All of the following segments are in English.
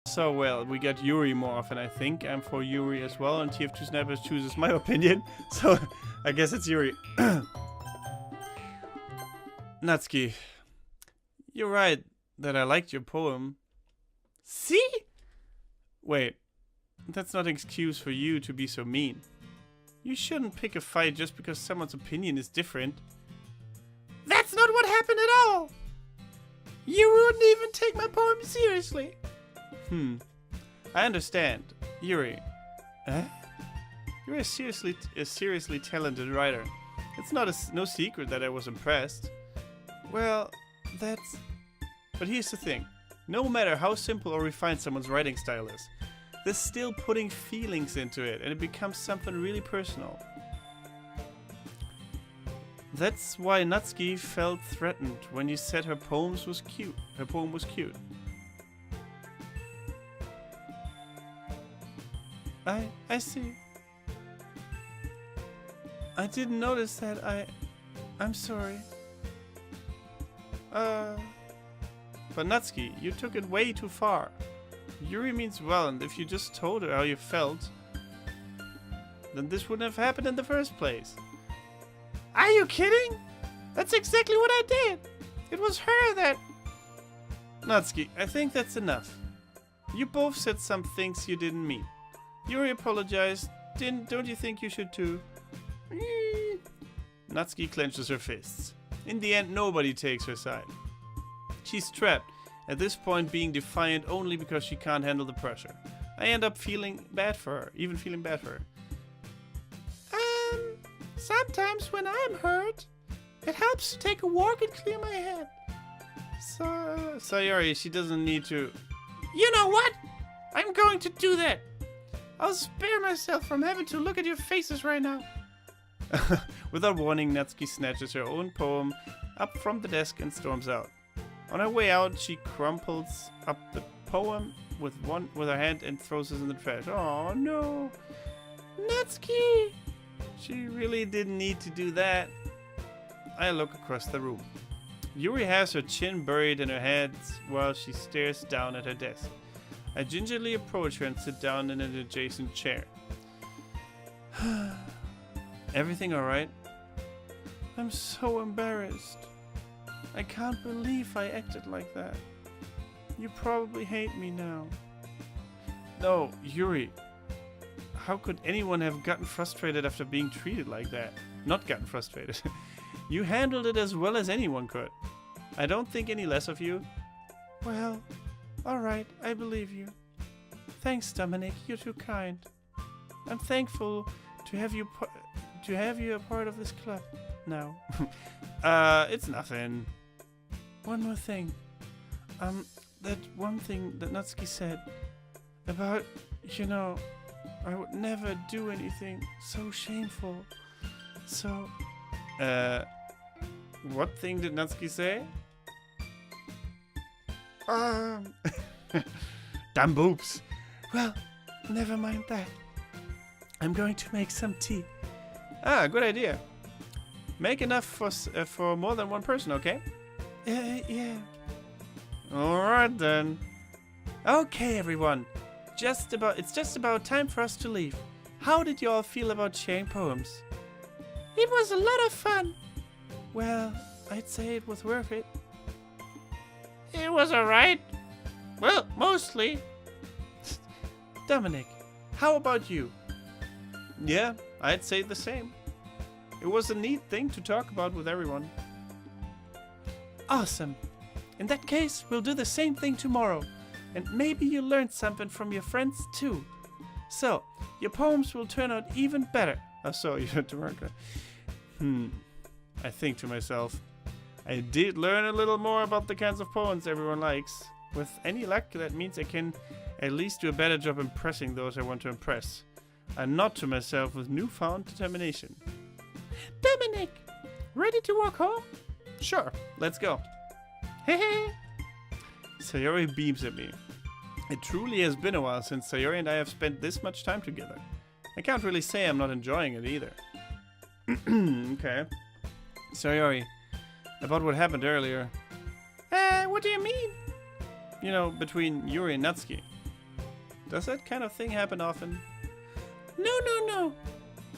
So, well, we got Yuri more often, I think. I'm for Yuri as well, and TF2 Snappers chooses my opinion. So, I guess it's Yuri. Natsuki, you're right that I liked your poem. See? Wait, that's not an excuse for you to be so mean. You shouldn't pick a fight just because someone's opinion is different. That's not what happened at all! You wouldn't even take my poem seriously. I understand. Yuri. You're a seriously talented writer. It's no secret that I was impressed. Well, that's... But here's the thing. No matter how simple or refined someone's writing style is, they're still putting feelings into it, and it becomes something really personal. That's why Natsuki felt threatened when you said her poem was cute. I see. I didn't notice that. I'm sorry. But Natsuki, you took it way too far. Yuri means well, and if you just told her how you felt, then this wouldn't have happened in the first place. Are you kidding? That's exactly what I did. It was her that... Natsuki, I think that's enough. You both said some things you didn't mean. Yuri apologized. Don't you think you should too? Natsuki clenches her fists. In the end, nobody takes her side. She's trapped, at this point being defiant only because she can't handle the pressure. I end up feeling bad for her, even feeling bad for her. Sometimes when I'm hurt, it helps to take a walk and clear my head. Sayori, she doesn't need to... You know what? I'm going to do that. I'll spare myself from having to look at your faces right now. Without warning, Natsuki snatches her own poem up from the desk and storms out. On her way out, she crumples up the poem with her hand and throws it in the trash. Oh no! Natsuki! She really didn't need to do that. I look across the room. Yuri has her chin buried in her hands while she stares down at her desk. I gingerly approach her and sit down in an adjacent chair. Everything alright? I'm so embarrassed. I can't believe I acted like that. You probably hate me now. No, Yuri. How could anyone have gotten frustrated after being treated like that? Not gotten frustrated. You handled it as well as anyone could. I don't think any less of you. Well, alright, I believe you. Thanks, Dominic, you're too kind. I'm thankful to have you a part of this club now. It's nothing. One more thing. That one thing that Natsuki said about, I would never do anything so shameful. So, what thing did Natsuki say? Damn boobs. Well, never mind that. I'm going to make some tea. Good idea. Make enough for more than one person, okay? Yeah. Alright then. Okay, everyone. It's just about time for us to leave. How did you all feel about sharing poems? It was a lot of fun. Well, I'd say it was worth it. It was alright. Well, mostly. Dominic, how about you? Yeah, I'd say the same. It was a neat thing to talk about with everyone. Awesome. In that case, we'll do the same thing tomorrow. And maybe you learned something from your friends too. So, your poems will turn out even better. So you had to work. I think to myself, I did learn a little more about the kinds of poems everyone likes. With any luck, that means I can at least do a better job impressing those I want to impress. And not to myself with newfound determination. Dominic, ready to walk home? Sure, let's go. Hey. Sayori beams at me. It truly has been a while since Sayori and I have spent this much time together. I can't really say I'm not enjoying it either. Okay. Sayori, about what happened earlier. What do you mean? Between Yuri and Natsuki. Does that kind of thing happen often? No, no, no.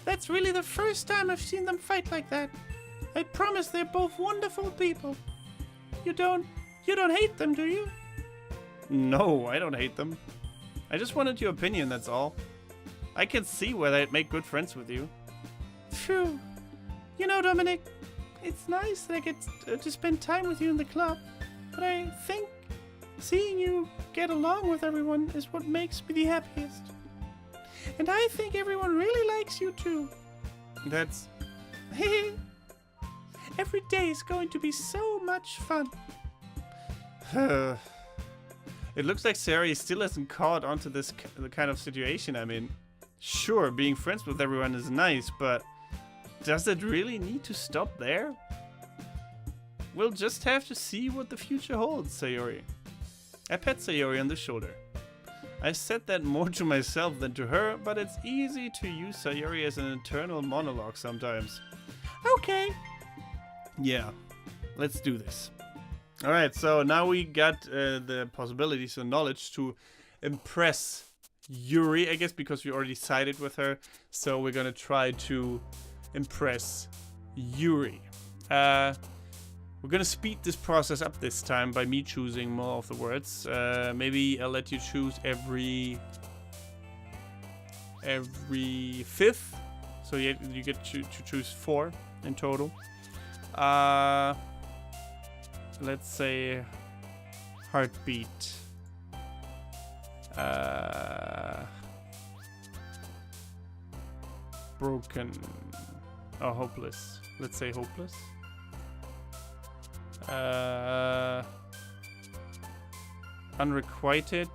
That's really the first time I've seen them fight like that. I promise they're both wonderful people. You don't hate them, do you? No, I don't hate them. I just wanted your opinion, that's all. I can see where they'd make good friends with you. Phew. You know, Dominic, it's nice that I get to spend time with you in the club, but I think seeing you get along with everyone is what makes me the happiest. And I think everyone really likes you too. That's... Every day is going to be so much fun. It looks like Sari still hasn't caught onto this the kind of situation I'm in. Sure, being friends with everyone is nice, but does it really need to stop there? We'll just have to see what the future holds, Sayori. I pat Sayori on the shoulder. I said that more to myself than to her, but it's easy to use Sayori as an internal monologue sometimes. Okay. Yeah, let's do this. Alright, so now we got the possibilities and knowledge to impress Yuri, I guess, because we already sided with her. So we're gonna try to impress Yuri. We're gonna speed this process up this time by me choosing more of the words. Maybe I'll let you choose every fifth. So you get to choose 4 in total. Let's say heartbeat. Broken. Oh, hopeless. Let's say hopeless. Unrequited.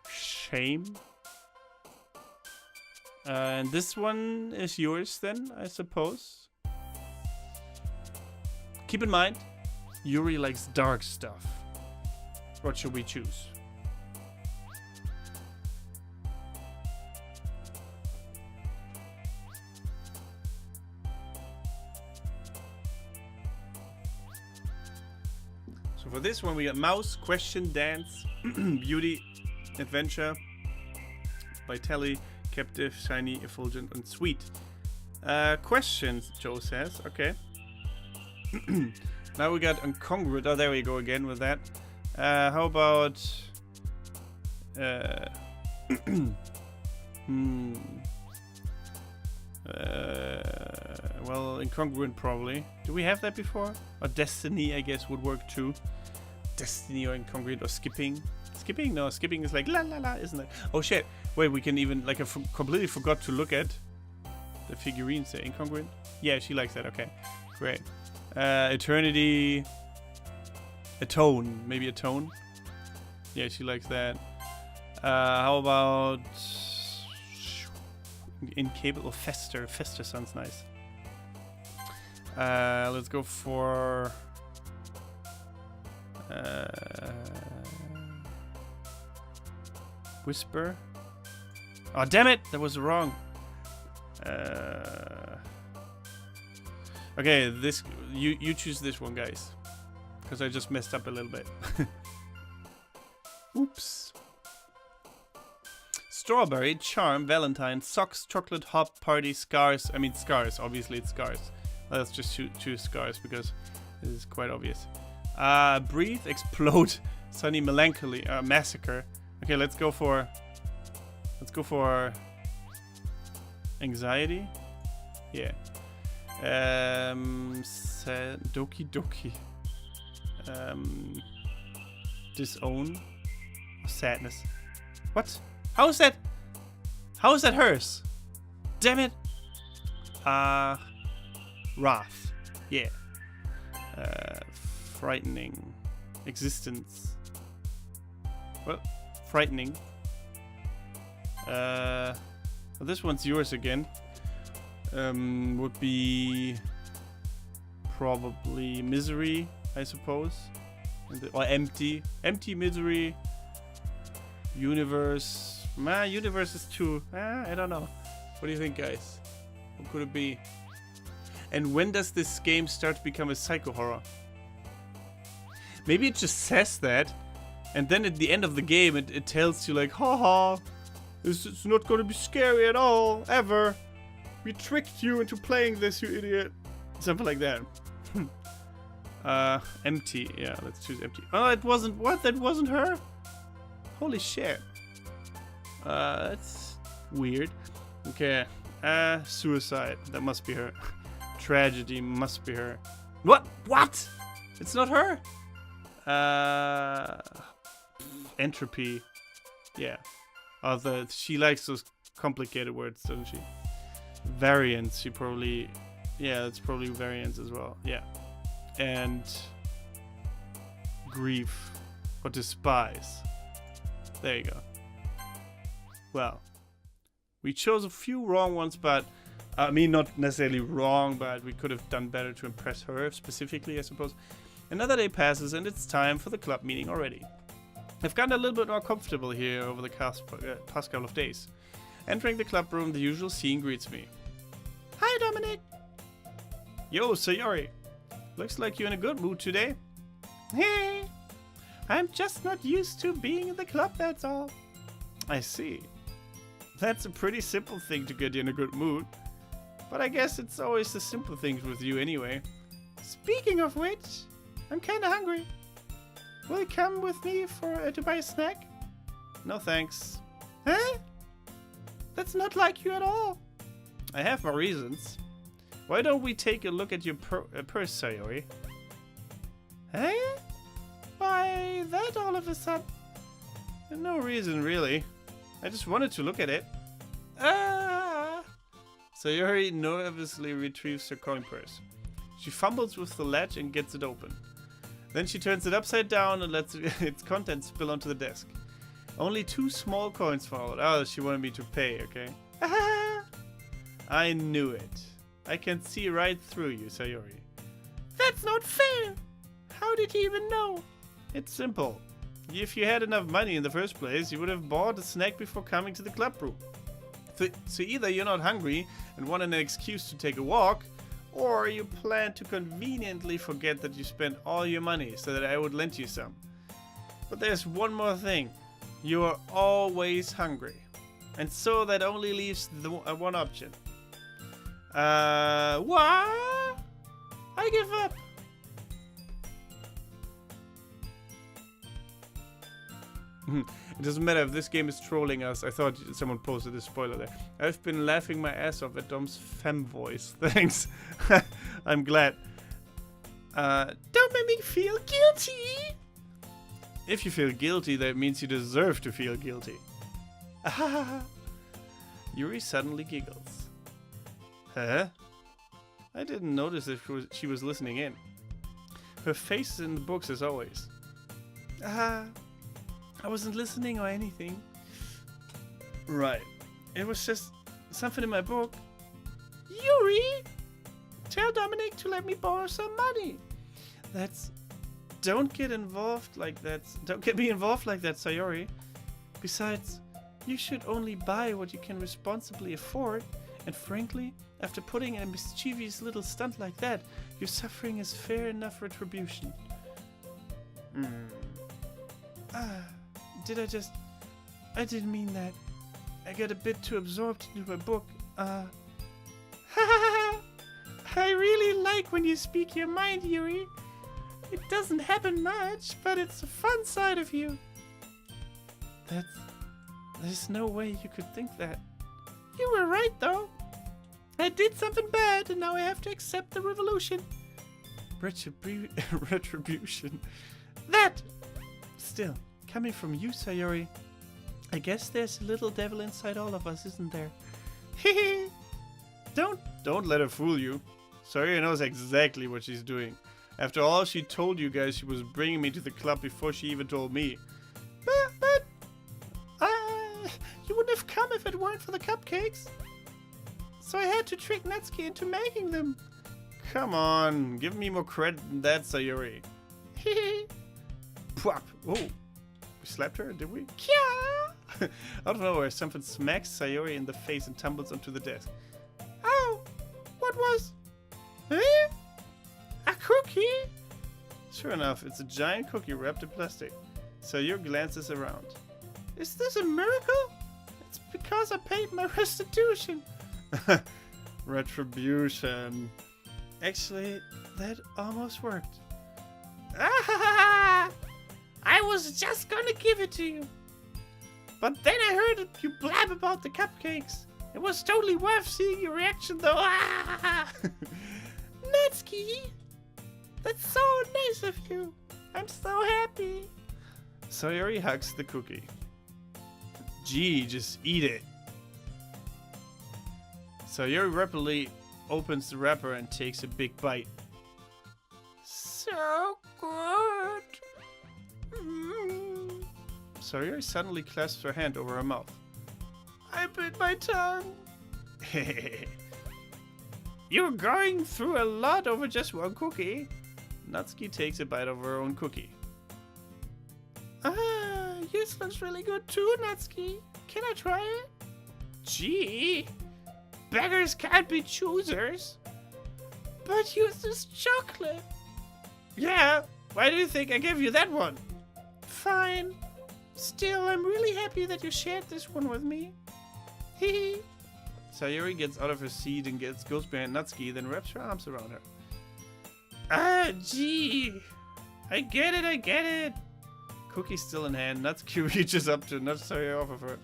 Shame. And this one is yours then, I suppose. Keep in mind, Yuri likes dark stuff. What should we choose? So for this one we got mouse, question, dance, beauty, adventure, vitality, captive, shiny, effulgent, and sweet. Questions, Joe says. Okay. Now we got incongruent. Oh, there we go again with that. How about... well, incongruent probably. Do we have that before? Or destiny, I guess, would work too. Destiny or incongruent or skipping. Skipping? No, skipping is like la la la, isn't it? Oh shit. Wait, we can even, like, I completely forgot to look at the figurines. Say incongruent? Yeah, she likes that. Okay, great. Eternity. Atone. Maybe atone? Yeah, she likes that. How about incapable? Fester. Fester sounds nice. Let's go for whisper. Oh damn it! That was wrong. Okay, this you choose this one, guys, because I just messed up a little bit. Oops. Strawberry, charm, Valentine, socks, chocolate, hop, party, scars. I mean scars. Obviously, it's scars. Let's just choose scars because it is quite obvious. Breathe, explode, sunny, melancholy, massacre. Okay, let's go for anxiety. Yeah. Doki Doki. Disown. Sadness. What? How is that? How is that hers? Damn it. Wrath. Yeah. Frightening. Existence. Well, frightening. Well, this one's yours again. Would be probably misery, I suppose. Or empty. Empty, misery. Universe. Universe is too... I don't know. What do you think, guys? What could it be? And when does this game start to become a psycho horror? Maybe it just says that, and then at the end of the game it tells you like, haha, this is not gonna be scary at all, ever. We tricked you into playing this, you idiot. Something like that. Empty. Yeah, let's choose empty. Oh, it wasn't, what? That wasn't her? Holy shit. That's weird. Okay. Suicide. That must be her. Tragedy must be her. What? What? It's not her? Entropy. Yeah. Oh, she likes those complicated words, doesn't she? Variance. She probably... Yeah, that's probably variance as well. Yeah. And... grief. Or despise. There you go. Well. We chose a few wrong ones, but... I mean, not necessarily wrong, but we could have done better to impress her specifically, I suppose. Another day passes, and it's time for the club meeting already. I've gotten a little bit more comfortable here over the past couple of days. Entering the club room, the usual scene greets me. Hi, Dominic! Yo, Sayori! Looks like you're in a good mood today. Hey! I'm just not used to being in the club, that's all. I see. That's a pretty simple thing to get you in a good mood. But I guess it's always the simple things with you anyway. Speaking of which, I'm kinda hungry. Will you come with me to buy a snack? No thanks. Huh? That's not like you at all. I have my reasons. Why don't we take a look at your purse, Sayori? Huh? Why that all of a sudden? No reason really. I just wanted to look at it. Sayori nervously retrieves her coin purse. She fumbles with the latch and gets it open. Then she turns it upside down and lets its contents spill onto the desk. Only 2 small coins followed. Oh, she wanted me to pay, okay. I knew it. I can see right through you, Sayori. That's not fair! How did you even know? It's simple. If you had enough money in the first place, you would have bought a snack before coming to the club room. So either you're not hungry and want an excuse to take a walk, or you plan to conveniently forget that you spent all your money so that I would lend you some. But there's one more thing. You are always hungry. And so that only leaves the one option. What? I give up. It doesn't matter if this game is trolling us. I thought someone posted a spoiler there. I've been laughing my ass off at Dom's femme voice. Thanks. I'm glad. Don't make me feel guilty. If you feel guilty, that means you deserve to feel guilty. Yuri suddenly giggles. Huh? I didn't notice if she was listening in. Her face is in the books as always. I wasn't listening or anything. Right. It was just something in my book. Yuri! Tell Dominic to let me borrow some money. Don't get involved like that. Don't get me involved like that, Sayori. Besides, you should only buy what you can responsibly afford. And frankly, after putting in a mischievous little stunt like that, your suffering is fair enough retribution. I didn't mean that. I got a bit too absorbed into my book. I really like when you speak your mind, Yuri. It doesn't happen much, but it's a fun side of you. There's no way you could think that. You were right, though. I did something bad, and now I have to accept the revolution. Retribution. That! Still, coming from you, Sayori, I guess there's a little devil inside all of us, isn't there? Hehe. Don't let her fool you. Sayori knows exactly what she's doing. After all, she told you guys she was bringing me to the club before she even told me. But you wouldn't have come if it weren't for the cupcakes. So I had to trick Natsuki into making them. Come on, give me more credit than that, Sayori. Hehe. Pwap. Oh, we slapped her, did we? Kya! Out of nowhere, something smacks Sayori in the face and tumbles onto the desk. Oh, what was? cookie? Sure enough, it's a giant cookie wrapped in plastic. Sayori glances around. Is this a miracle? It's because I paid my restitution. Retribution. Actually, that almost worked. I was just gonna give it to you. But then I heard you blab about the cupcakes. It was totally worth seeing your reaction though. Natsuki! That's so nice of you. I'm so happy. Sayori hugs the cookie. Gee, just eat it. Sayori rapidly opens the wrapper and takes a big bite. So good. Sayori suddenly clasps her hand over her mouth. I bit my tongue. You're going through a lot over just one cookie. Natsuki takes a bite of her own cookie. Yours looks really good too, Natsuki. Can I try it? Gee, beggars can't be choosers. But yours is chocolate. Yeah, why do you think I gave you that one? Fine. Still, I'm really happy that you shared this one with me. Hee. Sayori gets out of her seat and goes behind Natsuki, then wraps her arms around her. Gee. I get it. Cookie still in hand, Natsuki reaches up to nudge Sayori off of her.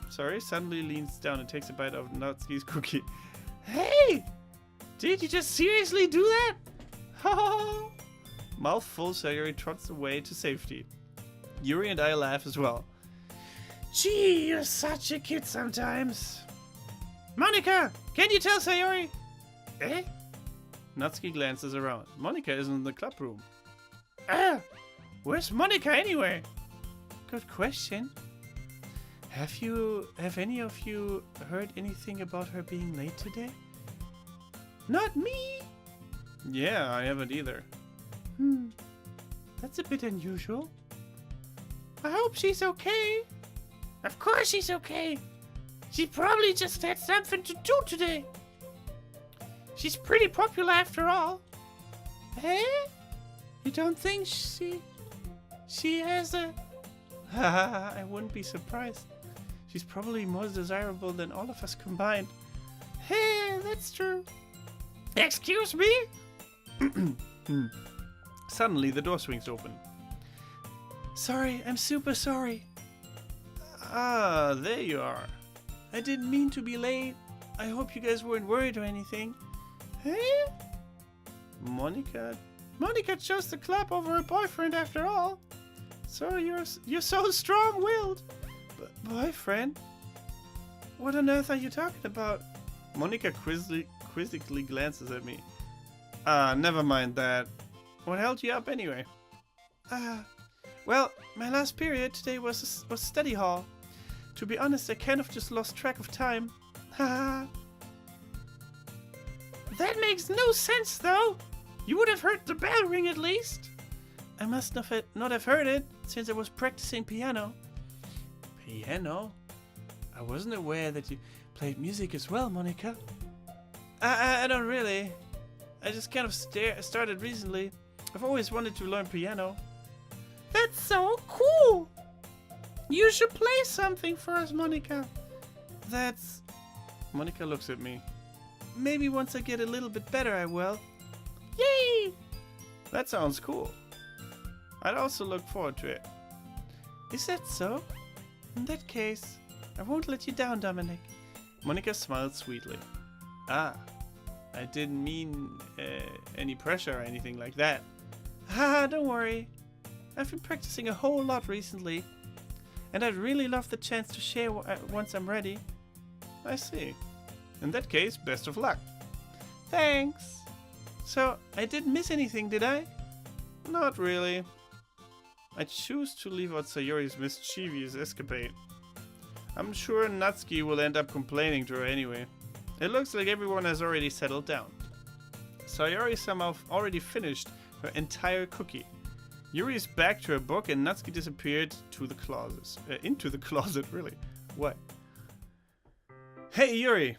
Sayori suddenly leans down and takes a bite of Natsuki's cookie. Hey! Did you just seriously do that? Ha! Mouth full, Sayori trots away to safety. Yuri and I laugh as well. Gee, you're such a kid sometimes. Monika, can you tell Sayori? Eh? Natsuki glances around. Monika is in the club room. Where's Monika anyway? Good question. Have any of you heard anything about her being late today? Not me. Yeah, I haven't either. That's a bit unusual. I hope she's okay. Of course she's okay. She probably just had something to do today. She's pretty popular after all. Eh? You don't think she has a... Haha, I wouldn't be surprised. She's probably more desirable than all of us combined. Hey, that's true. Excuse me? Suddenly, the door swings open. Sorry, I'm super sorry. Ah, there you are. I didn't mean to be late. I hope you guys weren't worried or anything. Hey? Monika chose the club over her boyfriend after all. So you're so strong-willed. Boyfriend? What on earth are you talking about? Monika quizzically glances at me. Never mind that. What held you up anyway? Well, my last period today was study hall. To be honest, I kind of just lost track of time. Haha. That makes no sense, though. You would have heard the bell ring at least. I must not have heard it, since I was practicing piano. Piano? I wasn't aware that you played music as well, Monika. I don't really. I just kind of started recently. I've always wanted to learn piano. That's so cool! You should play something for us, Monika. Monika looks at me. Maybe once I get a little bit better, I will. Yay! That sounds cool. I'd also look forward to it. Is that so? In that case, I won't let you down, Dominic. Monika smiled sweetly. I didn't mean any pressure or anything like that. Haha, don't worry. I've been practicing a whole lot recently, and I'd really love the chance to share once I'm ready. I see. In that case, best of luck. Thanks. So, I didn't miss anything, did I? Not really. I choose to leave out Sayori's mischievous escapade. I'm sure Natsuki will end up complaining to her anyway. It looks like everyone has already settled down. Sayori somehow already finished her entire cookie. Yuri is back to her book and Natsuki disappeared to the closet. Into the closet, really. What? Hey, Yuri!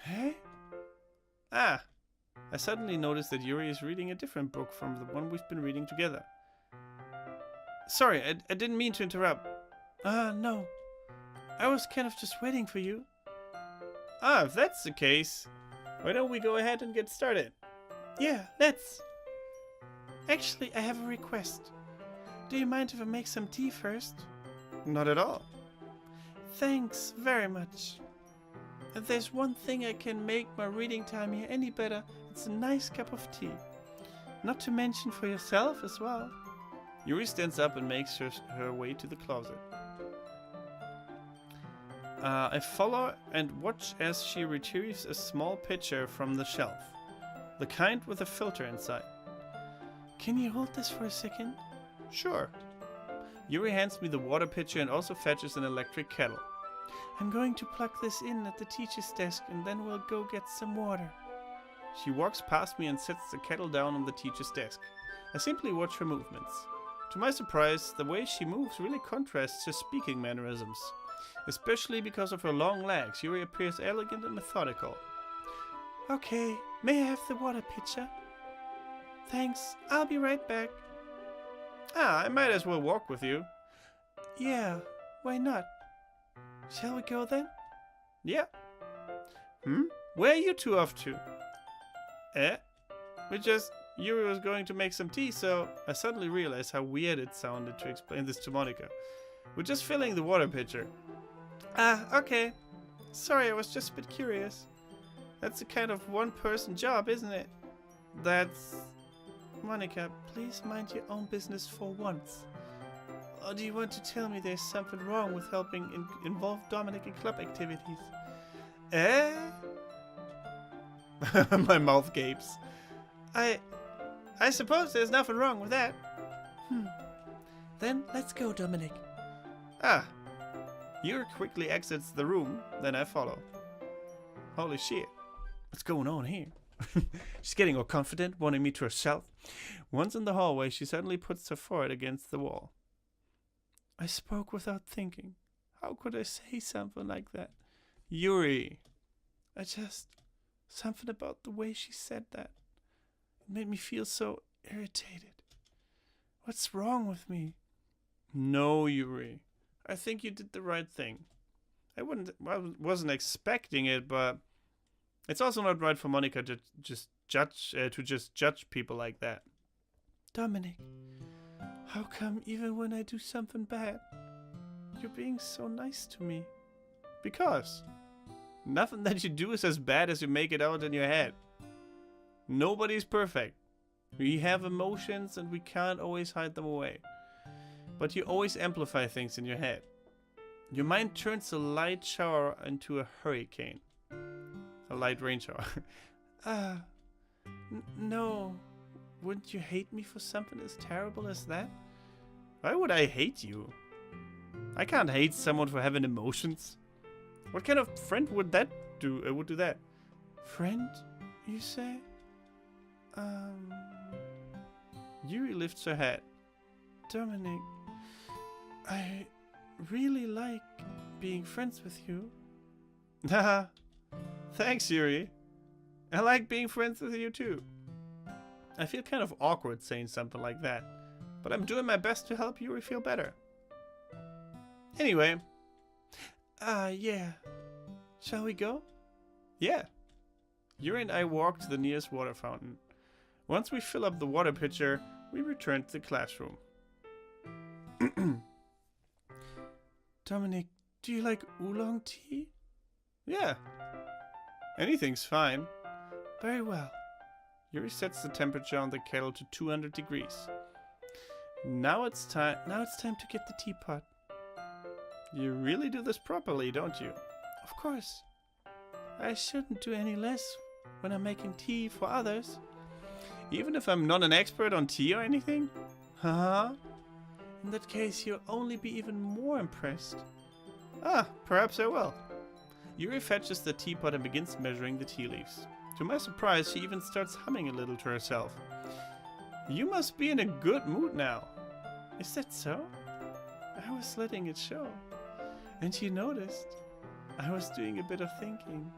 Hey? I suddenly noticed that Yuri is reading a different book from the one we've been reading together. Sorry, I didn't mean to interrupt. No. I was kind of just waiting for you. If that's the case, why don't we go ahead and get started? Yeah, let's. Actually, I have a request. Do you mind if I make some tea first? Not at all. Thanks very much. If there's one thing I can make my reading time here any better, it's a nice cup of tea. Not to mention for yourself as well. Yuri stands up and makes her way to the closet. I follow and watch as she retrieves a small pitcher from the shelf. The kind with a filter inside. Can you hold this for a second? Sure. Yuri hands me the water pitcher and also fetches an electric kettle. I'm going to plug this in at the teacher's desk and then we'll go get some water. She walks past me and sets the kettle down on the teacher's desk. I simply watch her movements. To my surprise, the way she moves really contrasts her speaking mannerisms. Especially because of her long legs, Yuri appears elegant and methodical. Okay, may I have the water pitcher? Thanks, I'll be right back. I might as well walk with you. Yeah, why not? Shall we go then? Yeah. Where are you two off to? Yuri was going to make some tea, so I suddenly realized how weird it sounded to explain this to Monica. We're just filling the water pitcher. Okay. Sorry, I was just a bit curious. That's a kind of one-person job, isn't it? That's... Monica, please mind your own business for once. Or do you want to tell me there's something wrong with helping involve Dominic in club activities? My mouth gapes. I suppose there's nothing wrong with that. Then let's go, Dominic. Yuri quickly exits the room, then I follow. Holy shit. What's going on here? She's getting all confident, wanting me to herself. Once in the hallway, she suddenly puts her forehead against the wall. I spoke without thinking. How could I say something like that? Yuri. Something about the way she said that. It made me feel so irritated. What's wrong with me? No, Yuri. I think you did the right thing. I wasn't expecting it, but it's also not right for Monica to just judge people like that. Dominic, how come even when I do something bad, you're being so nice to me? Because nothing that you do is as bad as you make it out in your head. Nobody's perfect. We have emotions and we can't always hide them away. But you always amplify things in your head. Your mind turns a light shower into a hurricane. A light rain shower. No. Wouldn't you hate me for something as terrible as that? Why would I hate you? I can't hate someone for having emotions. What kind of friend would that do? Would do that? Friend, you say? Yuri lifts her head. Dominic, I really like being friends with you. Haha. Thanks, Yuri. I like being friends with you too. I feel kind of awkward saying something like that, but I'm doing my best to help Yuri feel better. Anyway. Yeah. Shall we go? Yeah. Yuri and I walk to the nearest water fountain. Once we fill up the water pitcher, we return to the classroom. Dominic, do you like oolong tea? Yeah. Anything's fine. Very well. Yuri sets the temperature on the kettle to 200 degrees. Now it's time to get the teapot. You really do this properly, don't you? Of course. I shouldn't do any less when I'm making tea for others. Even if I'm not an expert on tea or anything? Huh? In that case, you'll only be even more impressed. Perhaps I will. Yuri fetches the teapot and begins measuring the tea leaves. To my surprise, she even starts humming a little to herself. You must be in a good mood now. Is that so? I was letting it show. And you noticed. I was doing a bit of thinking.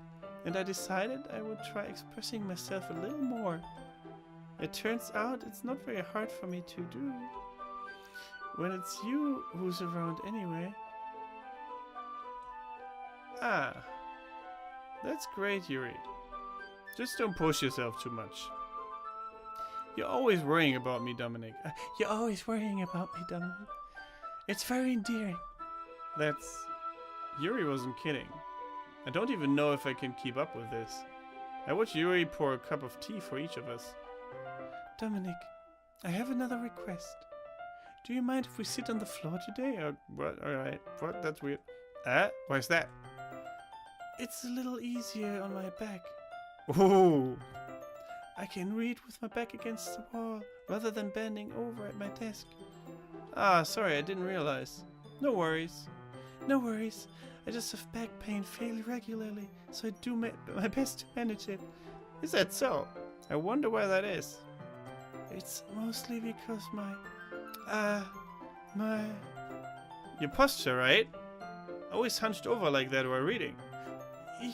and I decided I would try expressing myself a little more. It turns out it's not very hard for me to do. When it's you who's around anyway. Ah, that's great, Yuri. Just don't push yourself too much. You're always worrying about me, Dominic. You're always worrying about me, Dominic. It's very endearing. Yuri wasn't kidding. I don't even know if I can keep up with this. I watch Yuri pour a cup of tea for each of us. Dominic, I have another request. Do you mind if we sit on the floor today? Or what? Alright. What? That's weird. Why's that? It's a little easier on my back. Ooh. I can read with my back against the wall, rather than bending over at my desk. Ah, sorry, I didn't realize. No worries. No worries. I just have back pain fairly regularly, so I do my best to manage it. Is that so? I wonder why that is. It's mostly because your posture, right? Always hunched over like that while reading.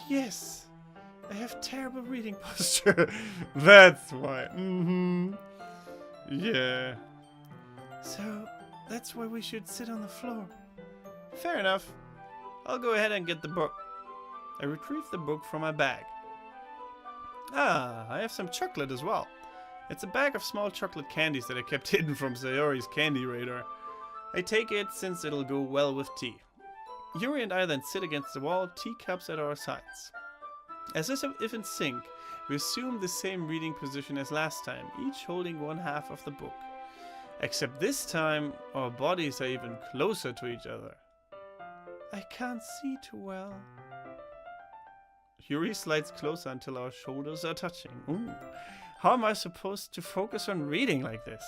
Yes. I have terrible reading posture. That's why. Yeah. So, that's why we should sit on the floor. Fair enough. I'll go ahead and get the book. I retrieve the book from my bag. Ah, I have some chocolate as well. It's a bag of small chocolate candies that I kept hidden from Sayori's candy radar. I take it since it'll go well with tea. Yuri and I then sit against the wall, teacups at our sides. As if in sync, we assume the same reading position as last time, each holding one half of the book. Except this time, our bodies are even closer to each other. I can't see too well. Yuri slides closer until our shoulders are touching. Ooh. How am I supposed to focus on reading like this?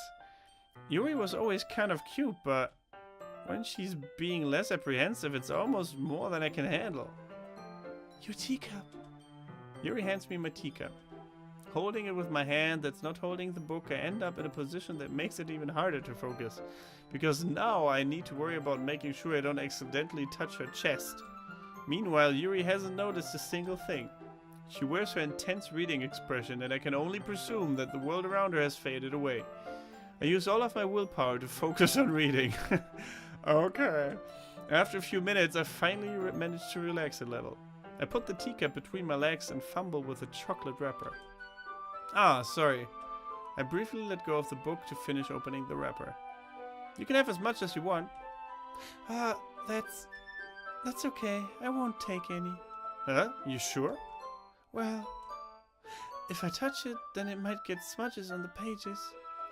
Yuri was always kind of cute, but when she's being less apprehensive, it's almost more than I can handle. Your teacup. Yuri hands me my teacup. Holding it with my hand that's not holding the book, I end up in a position that makes it even harder to focus. Because now I need to worry about making sure I don't accidentally touch her chest. Meanwhile, Yuri hasn't noticed a single thing. She wears her intense reading expression, and I can only presume that the world around her has faded away. I use all of my willpower to focus on reading. Okay. After a few minutes, I finally managed to relax a little. I put the teacup between my legs and fumble with the chocolate wrapper. Ah, sorry. I briefly let go of the book to finish opening the wrapper. You can have as much as you want. That's okay. I won't take any. Huh? You sure? Well, if I touch it, then it might get smudges on the pages.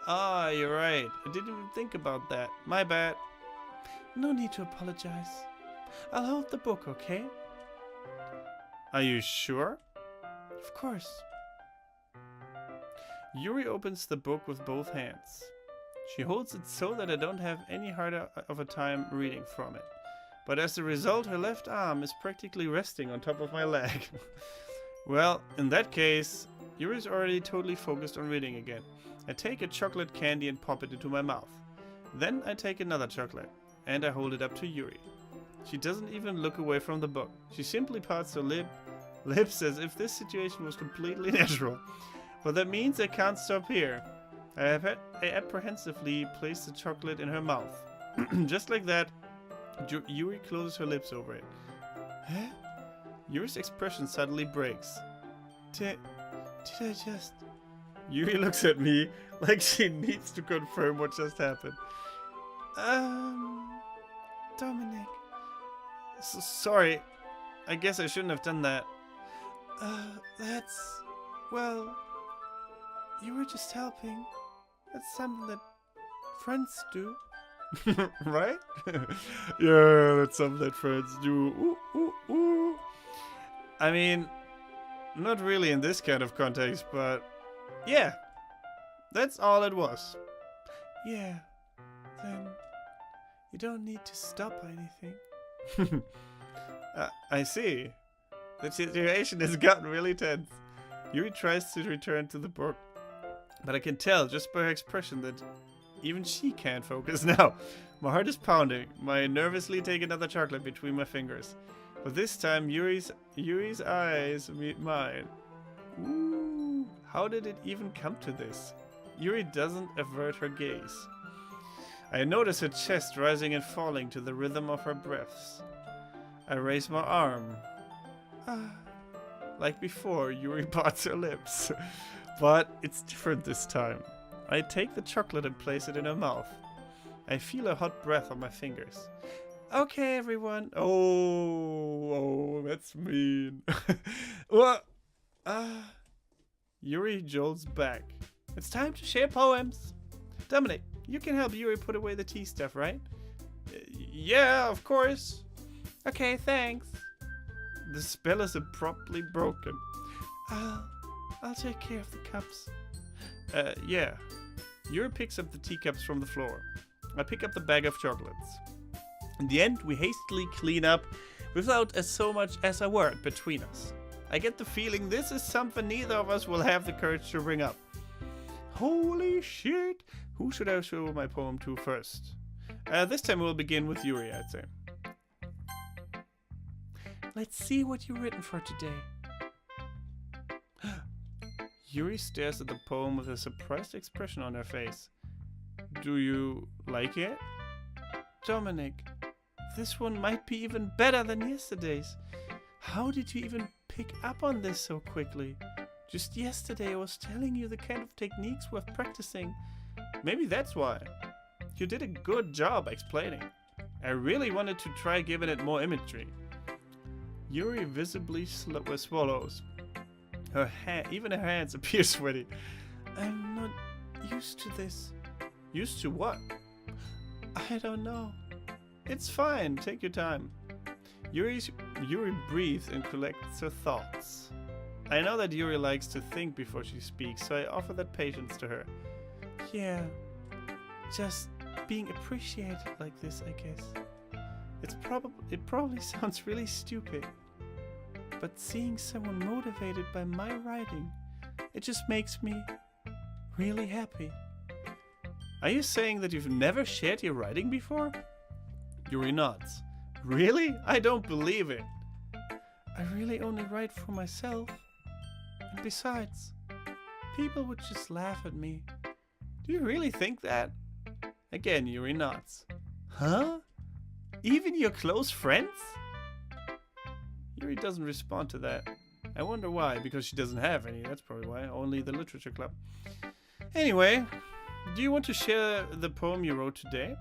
Ah, you're right. I didn't even think about that. My bad. No need to apologize. I'll hold the book, okay? Are you sure? Of course. Yuri opens the book with both hands. She holds it so that I don't have any harder of a time reading from it. But as a result, her left arm is practically resting on top of my leg. Well, in that case, Yuri's already totally focused on reading again. I take a chocolate candy and pop it into my mouth. Then I take another chocolate, and I hold it up to Yuri. She doesn't even look away from the book. She simply parts her lips as if this situation was completely natural. But that means I can't stop here. I apprehensively place the chocolate in her mouth. Just like that, Yuri closes her lips over it. Huh? Yuri's expression suddenly breaks. Did I just... Yuri looks at me like she needs to confirm what just happened. Dominic. Sorry. I guess I shouldn't have done that. Well, you were just helping. That's something that friends do. Right? Yeah, that's something that friends do. Ooh, ooh, ooh. I mean, not really in this kind of context, but yeah, that's all it was. Yeah, then you don't need to stop anything. I see. The situation has gotten really tense. Yuri tries to return to the book, but I can tell just by her expression that even she can't focus now. My heart is pounding. I nervously take another chocolate between my fingers. But this time Yuri's eyes meet mine. Ooh, how did it even come to this? Yuri doesn't avert her gaze. I notice her chest rising and falling to the rhythm of her breaths. I raise my arm. Like before, Yuri parts her lips. But it's different this time. I take the chocolate and place it in her mouth. I feel her hot breath on my fingers. Okay, everyone. Oh, that's mean. What? Yuri jolts back. It's time to share poems. Dominic, you can help Yuri put away the tea stuff, right? Yeah, of course. Okay, thanks. The spell is abruptly broken. I'll take care of the cups. Yeah. Yuri picks up the teacups from the floor. I pick up the bag of chocolates. In the end, we hastily clean up without so much as a word between us. I get the feeling this is something neither of us will have the courage to bring up. Holy shit! Who should I show my poem to first? This time we'll begin with Yuri, I'd say. Let's see what you've written for today. Yuri stares at the poem with a surprised expression on her face. Do you like it? Dominic, this one might be even better than yesterday's. How did you even pick up on this so quickly? Just yesterday I was telling you the kind of techniques worth practicing. Maybe that's why. You did a good job explaining. I really wanted to try giving it more imagery. Yuri visibly swallows. Even her hands appear sweaty. I'm not used to this. Used to what? I don't know. It's fine, take your time. Yuri breathes and collects her thoughts. I know that Yuri likes to think before she speaks, so I offer that patience to her. Yeah, just being appreciated like this, I guess. It probably sounds really stupid, but seeing someone motivated by my writing, it just makes me really happy. Are you saying that you've never shared your writing before? Yuri nods. Really? I don't believe it. I really only write for myself. And besides, people would just laugh at me. Do you really think that? Again, Yuri nods. Huh? Even your close friends? Yuri doesn't respond to that. I wonder why, because she doesn't have any. That's probably why. Only the literature club. Anyway, do you want to share the poem you wrote today?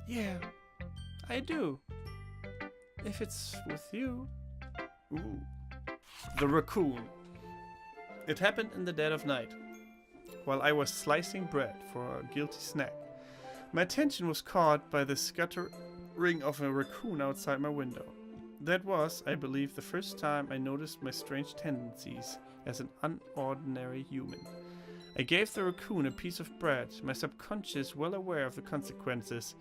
Yeah, I do. If it's with you. Ooh. The raccoon. It happened in the dead of night, while I was slicing bread for a guilty snack. My attention was caught by the scuttering of a raccoon outside my window. That was, I believe, the first time I noticed my strange tendencies as an unordinary human. I gave the raccoon a piece of bread, my subconscious well aware of the consequences,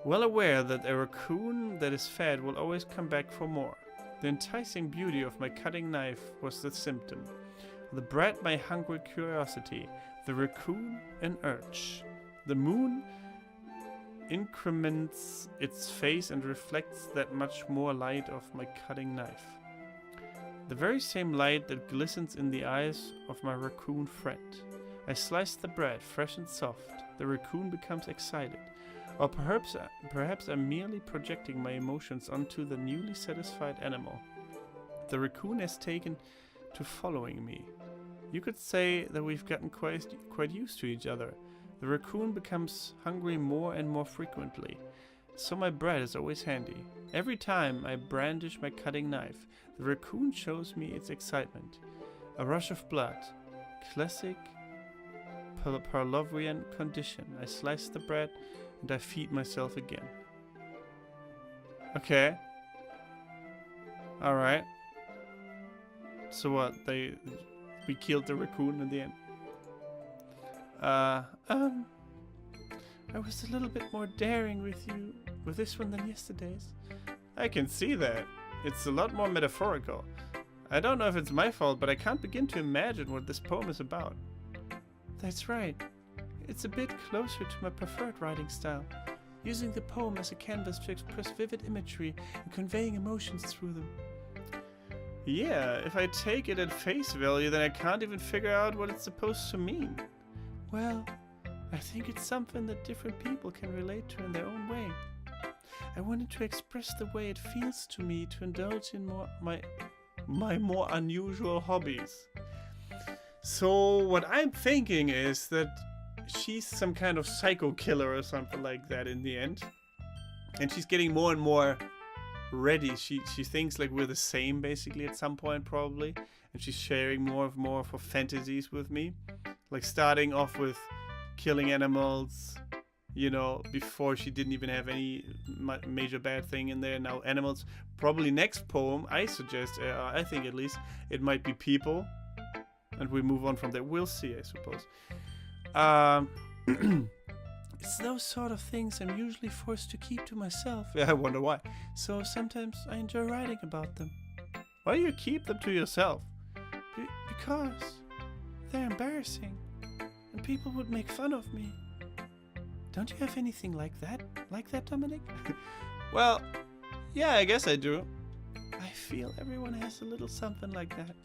well aware that a raccoon that is fed will always come back for more. The enticing beauty of my cutting knife was the symptom. The bread my hungry curiosity, the raccoon an urge. The moon increments its face and reflects that much more light of my cutting knife. The very same light that glistens in the eyes of my raccoon friend. I slice the bread, fresh and soft. The raccoon becomes excited. Or perhaps I'm merely projecting my emotions onto the newly satisfied animal. The raccoon has taken to following me. You could say that we've gotten quite used to each other. The raccoon becomes hungry more and more frequently, so my bread is always handy. Every time I brandish my cutting knife, the raccoon shows me its excitement. A rush of blood. Classic Pavlovian condition. I slice the bread and I feed myself again. Okay. Alright. So what? We killed the raccoon in the end. I was a little bit more daring with this one than yesterday's. I can see that. It's a lot more metaphorical. I don't know if it's my fault, but I can't begin to imagine what this poem is about. That's right. It's a bit closer to my preferred writing style. using the poem as a canvas to express vivid imagery and conveying emotions through them. Yeah, if I take it at face value, then I can't even figure out what it's supposed to mean. Well, I think it's something that different people can relate to in their own way. I wanted to express the way it feels to me to indulge in my more unusual hobbies. So what I'm thinking is that she's some kind of psycho killer or something like that in the end. And she's getting more and more ready. She thinks like we're the same basically at some point probably. And she's sharing more of her fantasies with me. Like starting off with killing animals, you know, before she didn't even have any major bad thing in there. Now animals. Probably next poem, I suggest, I think at least, it might be people. And we move on from there. We'll see, I suppose. It's those sort of things I'm usually forced to keep to myself. Yeah, I wonder why. So sometimes I enjoy writing about them. Why do you keep them to yourself? Because they're embarrassing. And people would make fun of me. Don't you have anything like that? Like that, Dominic? Well, yeah, I guess I do. I feel everyone has a little something like that.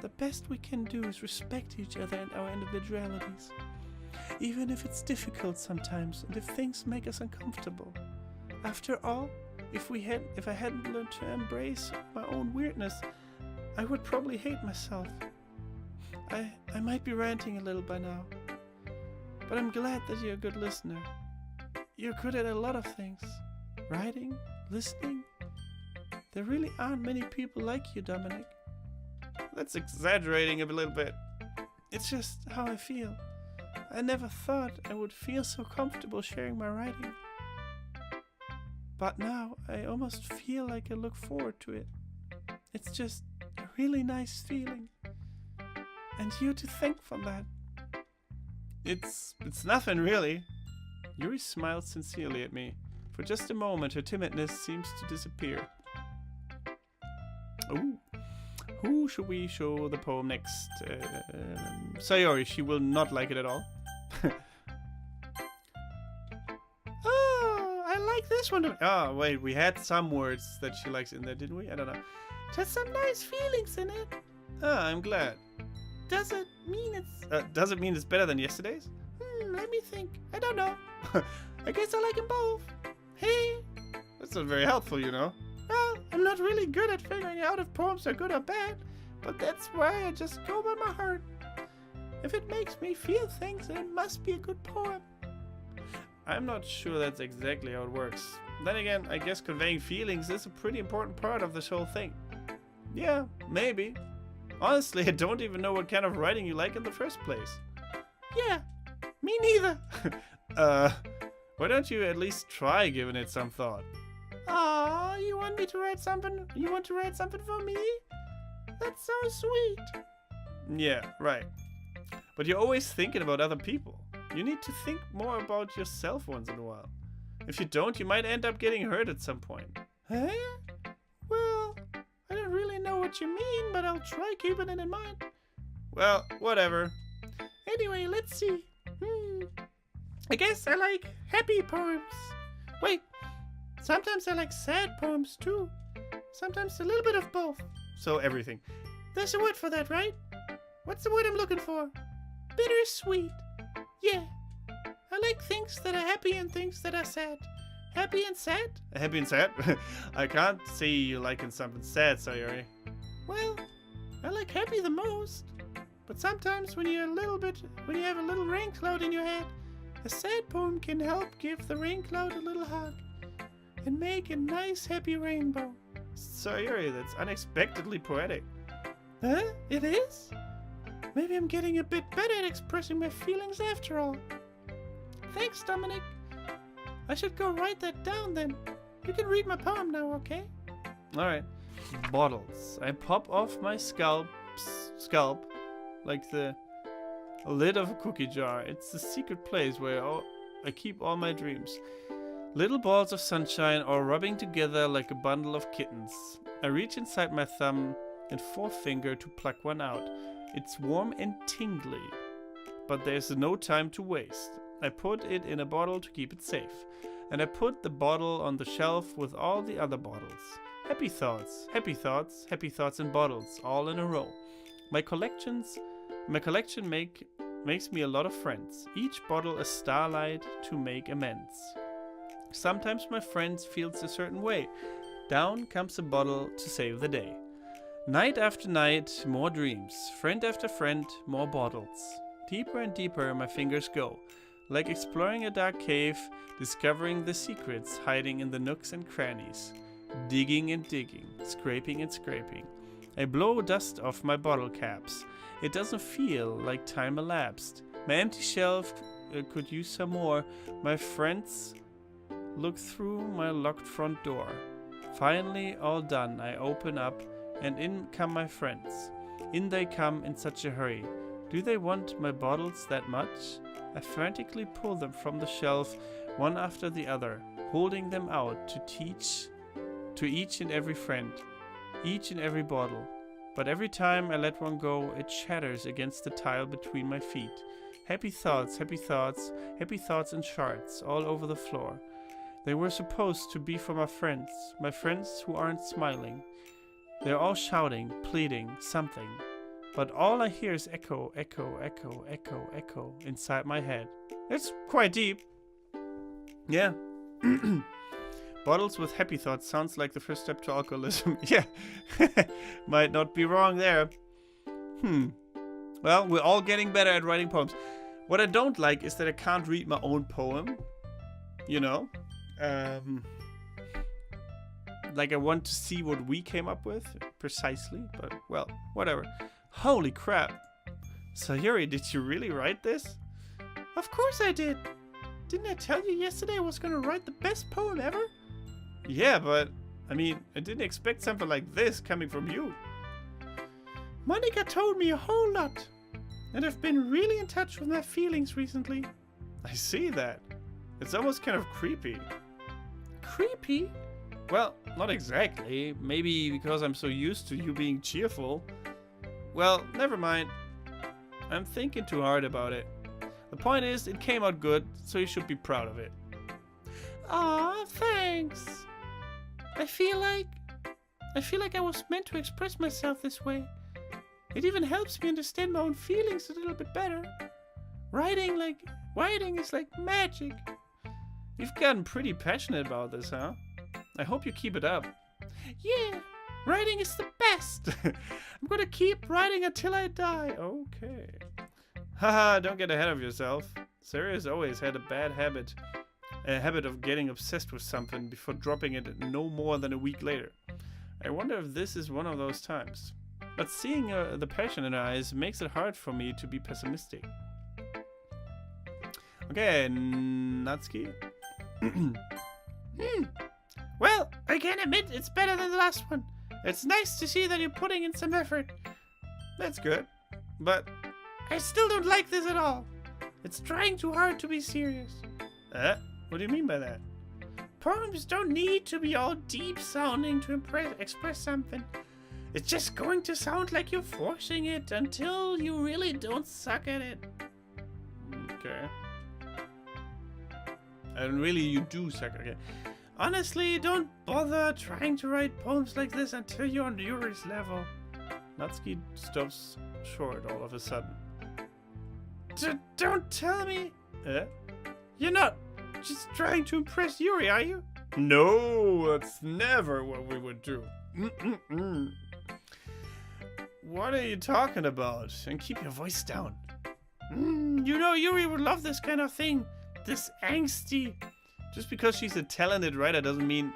The best we can do is respect each other and our individualities. Even if it's difficult sometimes and if things make us uncomfortable. After all, if I hadn't learned to embrace my own weirdness, I would probably hate myself. I might be ranting a little by now, but I'm glad that you're a good listener. You're good at a lot of things. Writing, listening. There really aren't many people like you, Dominic. That's exaggerating a little bit. It's just how I feel. I never thought I would feel so comfortable sharing my writing. But now I almost feel like I look forward to it. It's just a really nice feeling. And you to thank for that. It's nothing really. Yuri smiled sincerely at me. For just a moment her timidness seems to disappear. Ooh. Who should we show the poem next? Sayori, she will not like it at all. Oh, I like this one. Oh, wait, we had some words that she likes in there, didn't we? I don't know. It has some nice feelings in it. Ah, I'm glad. Does it mean it's better than yesterday's? Let me think. I don't know. I guess I like them both. Hey. That's not very helpful, you know. Well, I'm not really good at figuring out if poems are good or bad, but that's why I just go by my heart. If it makes me feel things, then it must be a good poem. I'm not sure that's exactly how it works. Then again, I guess conveying feelings is a pretty important part of this whole thing. Yeah, maybe. Honestly, I don't even know what kind of writing you like in the first place. Yeah, me neither. Why don't you at least try giving it some thought? Aw, you want me to write something? You want to write something for me? That's so sweet. Yeah, right. But you're always thinking about other people. You need to think more about yourself once in a while. If you don't, you might end up getting hurt at some point. Huh? Well, I don't really know what you mean, but I'll try keeping it in mind. Well, whatever. Anyway, let's see. I guess I like happy poems. Wait. Sometimes I like sad poems too. Sometimes a little bit of both. So everything. There's a word for that, right? What's the word I'm looking for? Bittersweet. Yeah. I like things that are happy and things that are sad. Happy and sad? Happy and sad? I can't see you liking something sad, Sayori. Well, I like happy the most. But sometimes when you have a little rain cloud in your head, a sad poem can help give the rain cloud a little hug. And make a nice happy rainbow. Sayori, that's unexpectedly poetic. Huh? It is? Maybe I'm getting a bit better at expressing my feelings after all. Thanks, Dominic. I should go write that down then. You can read my poem now, okay? Alright. Bottles. I pop off my scalp, like the lid of a cookie jar. It's the secret place where I keep all my dreams. Little balls of sunshine all rubbing together like a bundle of kittens. I reach inside my thumb and forefinger to pluck one out. It's warm and tingly, but there's no time to waste. I put it in a bottle to keep it safe. and I put the bottle on the shelf with all the other bottles. Happy thoughts, happy thoughts, happy thoughts in bottles, all in a row. My collection makes me a lot of friends, each bottle a starlight to make amends. Sometimes my friends feels a certain way. Down comes a bottle to save the day. Night after night, more dreams. Friend after friend, more bottles. Deeper and deeper my fingers go, like exploring a dark cave, discovering the secrets hiding in the nooks and crannies. Digging and digging, scraping and scraping. I blow dust off my bottle caps. It doesn't feel like time elapsed. My empty shelf could use some more. My friends look through my locked front door. Finally, all done, I open up, and in come my friends. In they come in such a hurry. Do they want my bottles that much? I frantically pull them from the shelf, one after the other, holding them out to each and every friend, each and every bottle. But every time I let one go, it shatters against the tile between my feet. Happy thoughts, happy thoughts, happy thoughts in shards all over the floor. They were supposed to be for my friends who aren't smiling. They're all shouting, pleading, something. But all I hear is echo, echo, echo, echo, echo inside my head. It's quite deep. Yeah. Bottles with happy thoughts sounds like the first step to alcoholism. Yeah. Might not be wrong there. Well, we're all getting better at writing poems. What I don't like is that I can't read my own poem. You know? Like I want to see what we came up with precisely, but well, whatever. Holy crap. Sayuri, did you really write this? Of course I did. Didn't I tell you yesterday I was gonna write the best poem ever? Yeah, but I mean, I didn't expect something like this coming from you. Monica told me a whole lot, and I've been really in touch with my feelings recently. I see that. It's almost kind of creepy. Creepy? Well, not exactly. Maybe because I'm so used to you being cheerful. Well, never mind. I'm thinking too hard about it. The point is, it came out good, so you should be proud of it. Aw, thanks. I feel like I was meant to express myself this way. It even helps me understand my own feelings a little bit better. Writing is like magic. You've gotten pretty passionate about this, huh? I hope you keep it up. Yeah, writing is the best. I'm gonna keep writing until I die. Okay. Haha, don't get ahead of yourself. Sarah's always had a habit of getting obsessed with something before dropping it no more than a week later. I wonder if this is one of those times. But seeing the passion in her eyes makes it hard for me to be pessimistic. Okay, Natsuki. Well, I can admit it's better than the last one. It's nice to see that you're putting in some effort. That's good. But I still don't like this at all. It's trying too hard to be serious. What do you mean by that? Poems don't need to be all deep sounding to express something. It's just going to sound like you're forcing it until you really don't suck at it. Okay. And really you do suck at it. Honestly, don't bother trying to write poems like this until you're on Yuri's level. Natsuki stops short all of a sudden. Don't tell me. You're not just trying to impress Yuri, are you? No, that's never what we would do. What are you talking about? And keep your voice down. You know Yuri would love this kind of thing. This angsty. Just because she's a talented writer doesn't mean...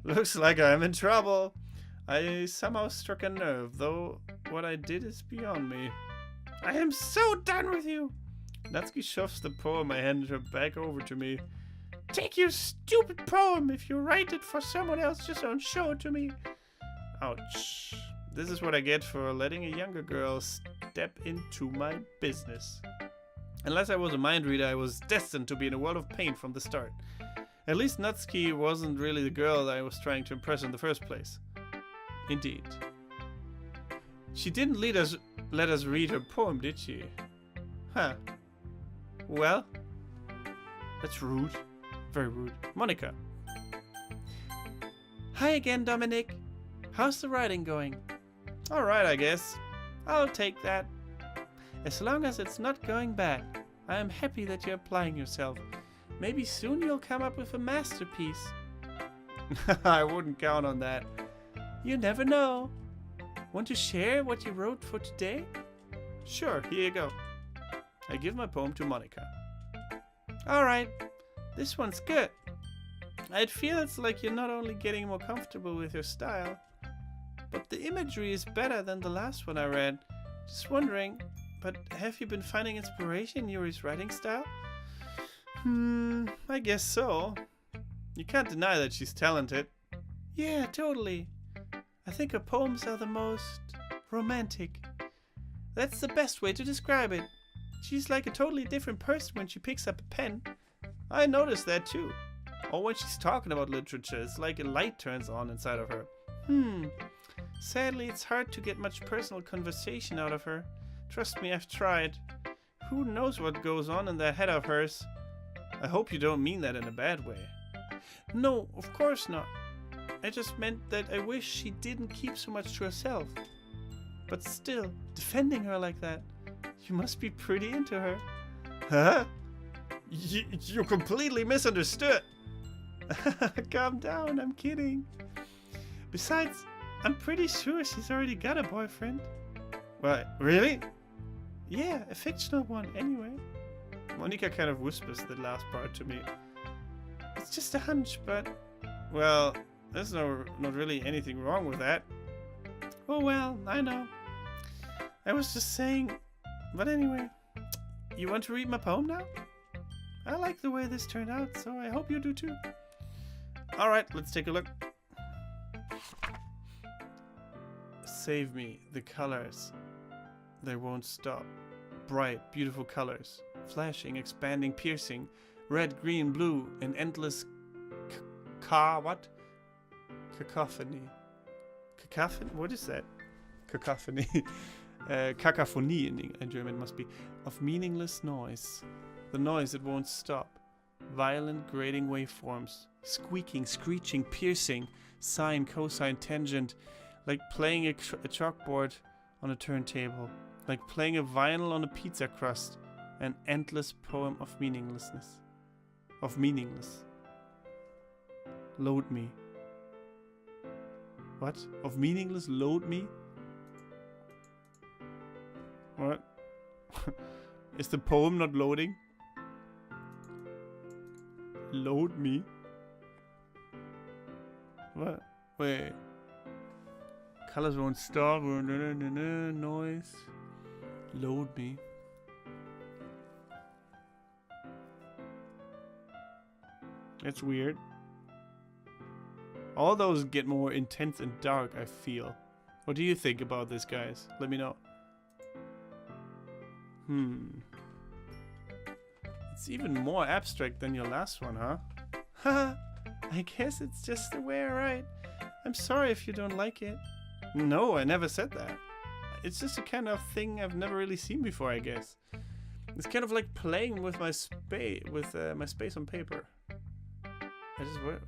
Looks like I'm in trouble. I somehow struck a nerve, though what I did is beyond me. I am so done with you. Natsuki shoves the poem I handed her back over to me. Take your stupid poem. If you write it for someone else, just don't show it to me. Ouch. This is what I get for letting a younger girl step into my business. Unless I was a mind reader, I was destined to be in a world of pain from the start. At least Natsuki wasn't really the girl that I was trying to impress in the first place. Indeed. She didn't let us read her poem, did she? Huh. Well, That's rude. Very rude. Monica. Hi again, Dominic. How's the writing going? Alright, I guess. I'll take that. As long as it's not going bad, I am happy that you're applying yourself. Maybe soon you'll come up with a masterpiece. I wouldn't count on that. You never know. Want to share what you wrote for today? Sure, here you go. I give my poem to Monica. Alright, this one's good. It feels like you're not only getting more comfortable with your style, but the imagery is better than the last one I read. Just wondering, but have you been finding inspiration in Yuri's writing style? I guess so. You can't deny that she's talented. Yeah, totally. I think her poems are the most romantic. That's the best way to describe it. She's like a totally different person when she picks up a pen. I noticed that too. Or when she's talking about literature, it's like a light turns on inside of her. Sadly, it's hard to get much personal conversation out of her. Trust me, I've tried. Who knows what goes on in that head of hers? I hope you don't mean that in a bad way. No, of course not. I just meant that I wish she didn't keep so much to herself. But still, defending her like that, you must be pretty into her. Huh? You completely misunderstood. Calm down, I'm kidding. Besides, I'm pretty sure she's already got a boyfriend. What, really? Yeah, a fictional one, anyway. Monica kind of whispers the last part to me. It's just a hunch, but... Well, there's not really anything wrong with that. Oh well, I know. I was just saying... But anyway, you want to read my poem now? I like the way this turned out, so I hope you do too. Alright, let's take a look. Save me, the colors. They won't stop. Bright, beautiful colors. Flashing, expanding, piercing. Red, green, blue, an endless what? Cacophony. Cacophony? What is that? Cacophony. Cacophony in German must be. Of meaningless noise. The noise that won't stop. Violent, grating waveforms. Squeaking, screeching, piercing. Sine, cosine, tangent. Like playing a chalkboard on a turntable. Like playing a vinyl on a pizza crust. An endless poem of meaninglessness. Of meaningless. Load me. What? Of meaningless load me? What? Is the poem not loading? Load me? What? Wait. Colors won't stop. Noise. Load me. That's weird. All those get more intense and dark, I feel. What do you think about this, guys? Let me know. It's even more abstract than your last one, huh? Haha, I guess it's just the way I write. I'm sorry if you don't like it. No, I never said that. It's just a kind of thing I've never really seen before, I guess. It's kind of like playing with my space on paper.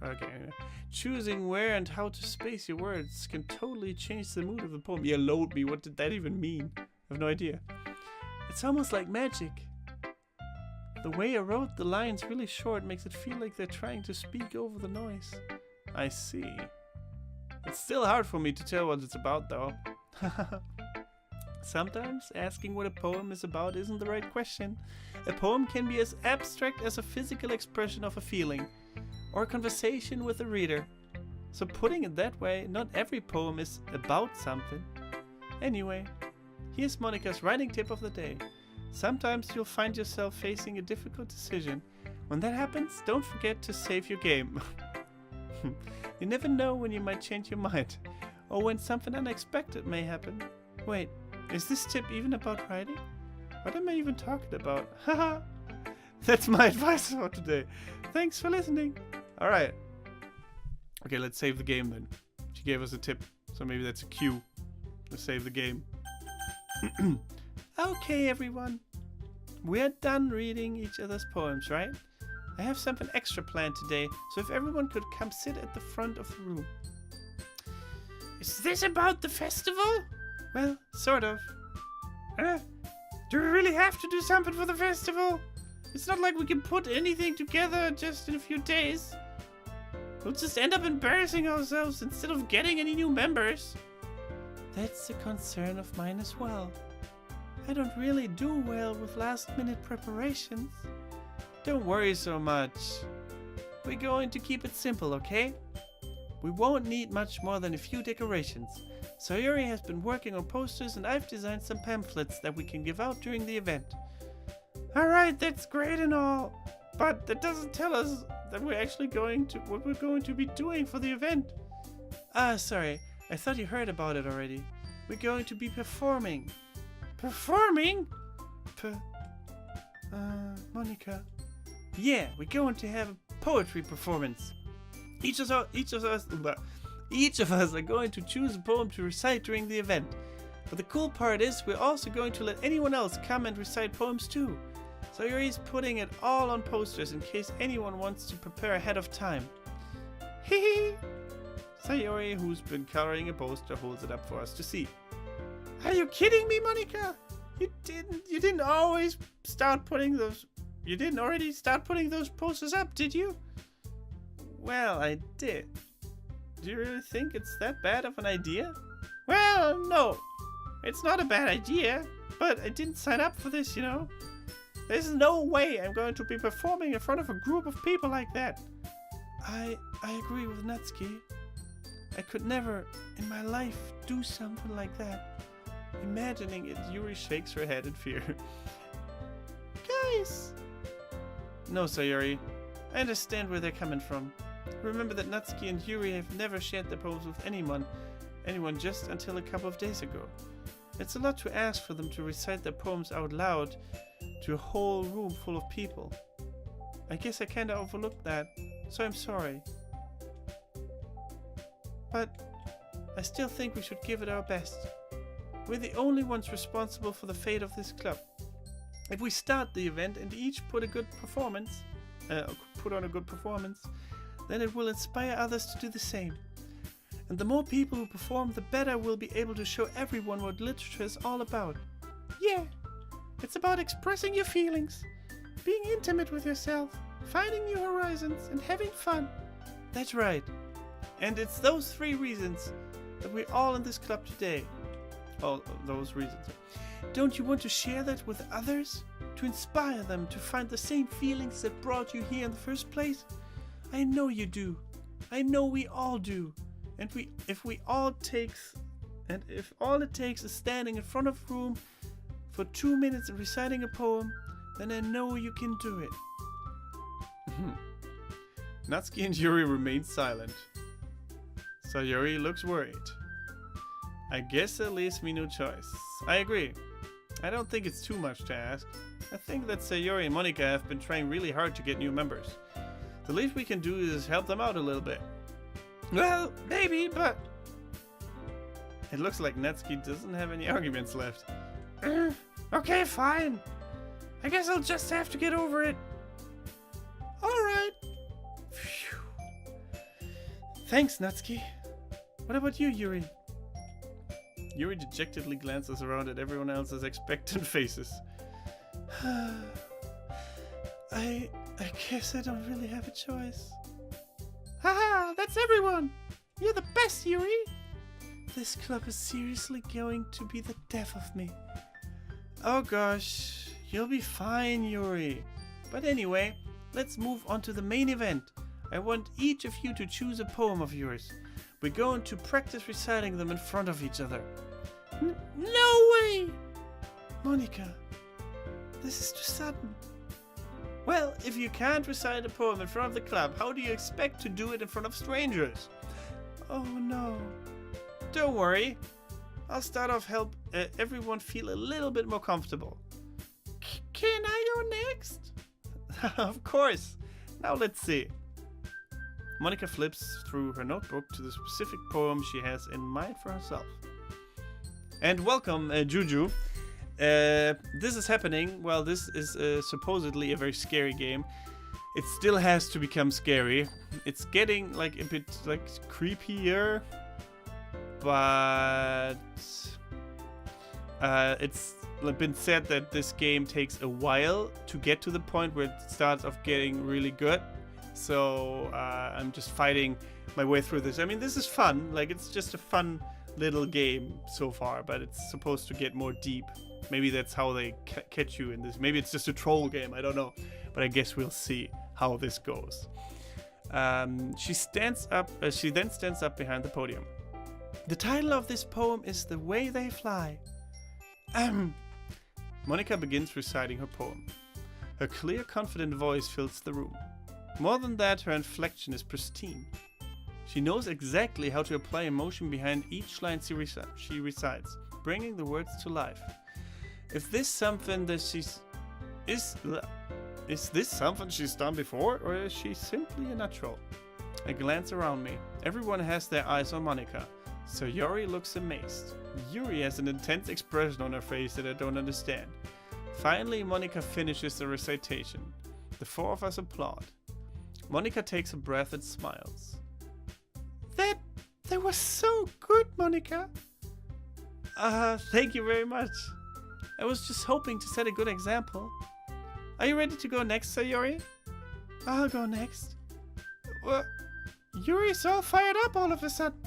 Okay. Choosing where and how to space your words can totally change the mood of the poem. Yeah, load me. What did that even mean? I have no idea. It's almost like magic. The way I wrote the lines really short makes it feel like they're trying to speak over the noise. I see. It's still hard for me to tell what it's about, though. Sometimes asking what a poem is about isn't the right question. A poem can be as abstract as a physical expression of a feeling, or a conversation with a reader. So putting it that way, not every poem is about something. Anyway, here's Monica's writing tip of the day. Sometimes you'll find yourself facing a difficult decision. When that happens, don't forget to save your game. You never know when you might change your mind, or when something unexpected may happen. Wait, is this tip even about writing? What am I even talking about? Haha! That's my advice for today. Thanks for listening. Alright. Okay, let's save the game then. She gave us a tip, so maybe that's a cue to save the game. Okay, everyone. We're done reading each other's poems, right? I have something extra planned today, so if everyone could come sit at the front of the room. Is this about the festival? Well, sort of. Do we really have to do something for the festival? It's not like we can put anything together just in a few days. We'll just end up embarrassing ourselves instead of getting any new members. That's a concern of mine as well. I don't really do well with last-minute preparations. Don't worry so much. We're going to keep it simple, okay? We won't need much more than a few decorations. Sayori has been working on posters and I've designed some pamphlets that we can give out during the event. Alright, that's great and all, but that doesn't tell us that we're actually what we're going to be doing for the event. Sorry, I thought you heard about it already. We're going to be performing. Performing? Monika. Yeah, we're going to have a poetry performance. Each of us are going to choose a poem to recite during the event. But the cool part is we're also going to let anyone else come and recite poems too. Sayori's putting it all on posters in case anyone wants to prepare ahead of time. Hehe. Sayori, who's been coloring a poster, holds it up for us to see. Are you kidding me, Monika? You didn't already start putting those posters up, did you? Well, I did. Do you really think it's that bad of an idea? Well, no. It's not a bad idea, but I didn't sign up for this, you know. There's no way I'm going to be performing in front of a group of people like that. I agree with Natsuki. I could never in my life do something like that. Imagining it, Yuri shakes her head in fear. Guys! No, Sayori. I understand where they're coming from. Remember that Natsuki and Yuri have never shared their poems with anyone just until a couple of days ago. It's a lot to ask for them to recite their poems out loud to a whole room full of people. I guess I kinda overlooked that, so I'm sorry. But I still think we should give it our best. We're the only ones responsible for the fate of this club. If we start the event and each put on a good performance, then it will inspire others to do the same. And the more people who perform, the better we'll be able to show everyone what literature is all about. Yeah, it's about expressing your feelings, being intimate with yourself, finding new horizons, and having fun. That's right. And it's those 3 reasons that we're all in this club today. All those reasons. Don't you want to share that with others? To inspire them to find the same feelings that brought you here in the first place? I know you do. I know we all do. And if all it takes is standing in front of a room for 2 minutes and reciting a poem, then I know you can do it. Natsuki and Yuri remain silent. Sayori looks worried. I guess that leaves me no choice. I agree. I don't think it's too much to ask. I think that Sayori and Monika have been trying really hard to get new members. The least we can do is help them out a little bit. Well, maybe, but... It looks like Natsuki doesn't have any arguments left. Okay, fine. I guess I'll just have to get over it. Alright. Thanks, Natsuki. What about you, Yuri? Yuri dejectedly glances around at everyone else's expectant faces. I guess I don't really have a choice. Haha, that's everyone! You're the best, Yuri! This club is seriously going to be the death of me. Oh gosh, you'll be fine, Yuri. But anyway, let's move on to the main event. I want each of you to choose a poem of yours. We're going to practice reciting them in front of each other. No way! Monika, this is too sudden. Well, if you can't recite a poem in front of the club, how do you expect to do it in front of strangers? Oh no. Don't worry. I'll start off help everyone feel a little bit more comfortable. Can I go next? Of course. Now let's see. Monika flips through her notebook to the specific poem she has in mind for herself. And welcome, Juju. This is happening while this is supposedly a very scary game. It still has to become scary. It's getting like a bit like creepier, but it's been said that this game takes a while to get to the point where it starts off getting really good. So I'm just fighting my way through this. I mean, this is fun. Like, it's just a fun little game so far, but it's supposed to get more deep. Maybe that's how they catch you in this. Maybe it's just a troll game. I don't know. But I guess we'll see how this goes. She stands up. She then stands up behind the podium. The title of this poem is "The Way They Fly." Monika begins reciting her poem. Her clear, confident voice fills the room. More than that, her inflection is pristine. She knows exactly how to apply emotion behind each line she recites, bringing the words to life. Is this something she's done before, or is she simply a natural? I glance around me. Everyone has their eyes on Monika. Sayori looks amazed. Yuri has an intense expression on her face that I don't understand. Finally, Monika finishes the recitation. The four of us applaud. Monika takes a breath and smiles. That was so good, Monika. Thank you very much. I was just hoping to set a good example. Are you ready to go next, Sayori? I'll go next. What? Yuri's all fired up all of a sudden.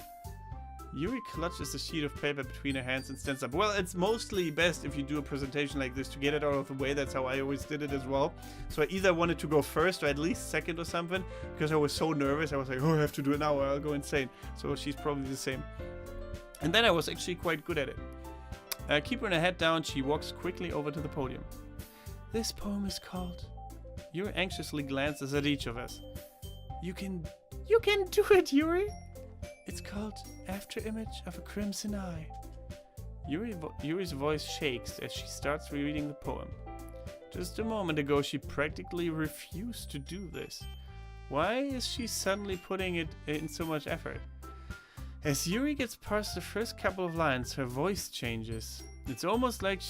Yuri clutches a sheet of paper between her hands and stands up. Well, it's mostly best if you do a presentation like this to get it out of the way. That's how I always did it as well. So I either wanted to go first or at least second or something, because I was so nervous. I was like, oh, I have to do it now or I'll go insane. So she's probably the same. And then I was actually quite good at it. Keeping her head down, she walks quickly over to the podium. This poem is called... Yuri anxiously glances at each of us. You can do it, Yuri. It's called After Image of a Crimson Eye. Yuri's voice shakes as she starts reading the poem. Just a moment ago she practically refused to do this. Why is she suddenly putting it in so much effort? As Yuri gets past the first couple of lines, her voice changes. It's almost like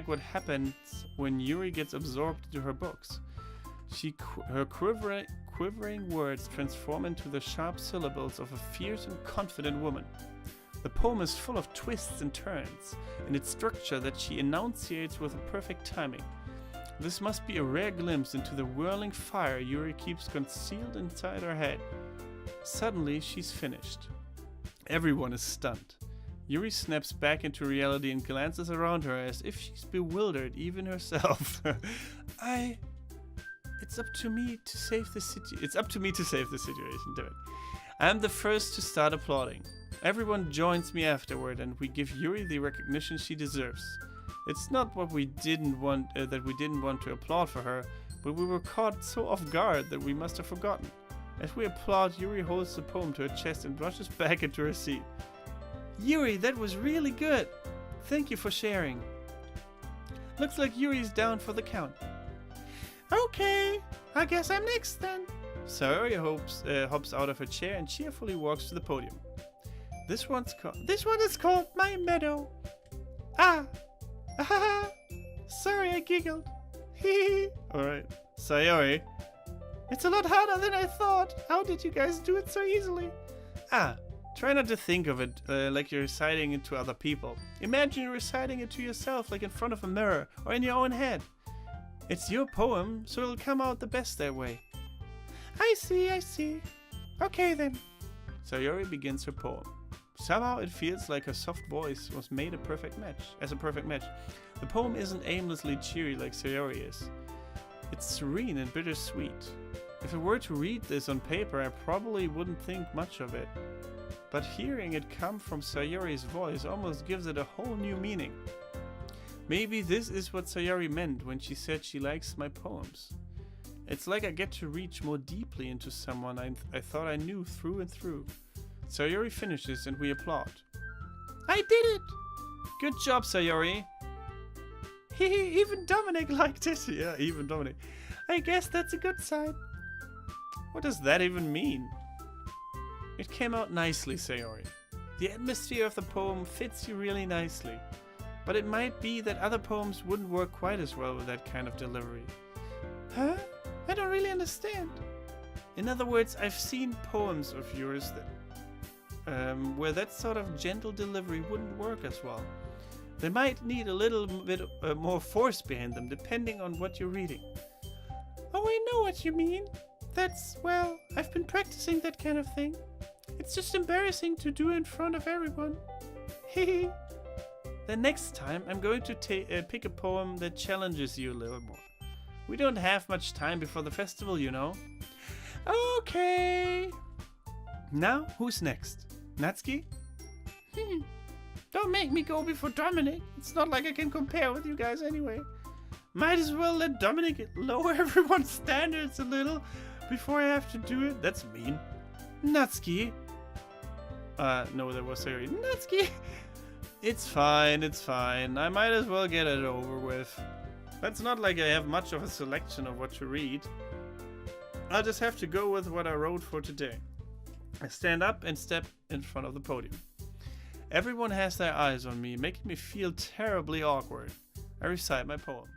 what happens when Yuri gets absorbed into her books. Her quivering words transform into the sharp syllables of a fierce and confident woman. The poem is full of twists and turns, in its structure that she enunciates with a perfect timing. This must be a rare glimpse into the whirling fire Yuri keeps concealed inside her head. Suddenly, she's finished. Everyone is stunned. Yuri snaps back into reality and glances around her as if she's bewildered, even herself. It's up to me to save the situation, damn it. I'm the first to start applauding. Everyone joins me afterward and we give Yuri the recognition she deserves. It's not what we didn't want to applaud for her, but we were caught so off guard that we must have forgotten. As we applaud, Yuri holds the poem to her chest and rushes back into her seat. Yuri, that was really good. Thank you for sharing. Looks like Yuri's down for the count. Okay, I guess I'm next then. Sayori hops out of her chair and cheerfully walks to the podium. This one is called My Meadow. Sorry, I giggled. Hee. Alright, Sayori. It's a lot harder than I thought. How did you guys do it so easily? Try not to think of it like you're reciting it to other people. Imagine you're reciting it to yourself, like in front of a mirror or in your own head. It's your poem, so it'll come out the best that way. I see. Okay then. Sayori begins her poem. Somehow it feels like her soft voice was made a perfect match. The poem isn't aimlessly cheery like Sayori is. It's serene and bittersweet. If I were to read this on paper, I probably wouldn't think much of it. But hearing it come from Sayori's voice almost gives it a whole new meaning. Maybe this is what Sayori meant when she said she likes my poems. It's like I get to reach more deeply into someone I thought I knew through and through. Sayori finishes and we applaud. I did it! Good job, Sayori! Even Dominic liked it. Yeah, even Dominic. I guess that's a good sign. What does that even mean? It came out nicely, Sayori. The atmosphere of the poem fits you really nicely. But it might be that other poems wouldn't work quite as well with that kind of delivery. Huh? I don't really understand. In other words, I've seen poems of yours that where that sort of gentle delivery wouldn't work as well. They might need a little bit more force behind them, depending on what you're reading. Oh, I know what you mean. Well, I've been practicing that kind of thing. It's just embarrassing to do in front of everyone. Hehe. The next time, I'm going to pick a poem that challenges you a little more. We don't have much time before the festival, you know. Okay. Now, who's next? Natsuki? Don't make me go before Dominic. It's not like I can compare with you guys anyway. Might as well let Dominic lower everyone's standards a little before I have to do it. That's mean. Natsuki. No, that was Harry. Natsuki. It's fine, it's fine. I might as well get it over with. That's not like I have much of a selection of what to read. I'll just have to go with what I wrote for today. I stand up and step in front of the podium. Everyone has their eyes on me, making me feel terribly awkward. I recite my poem.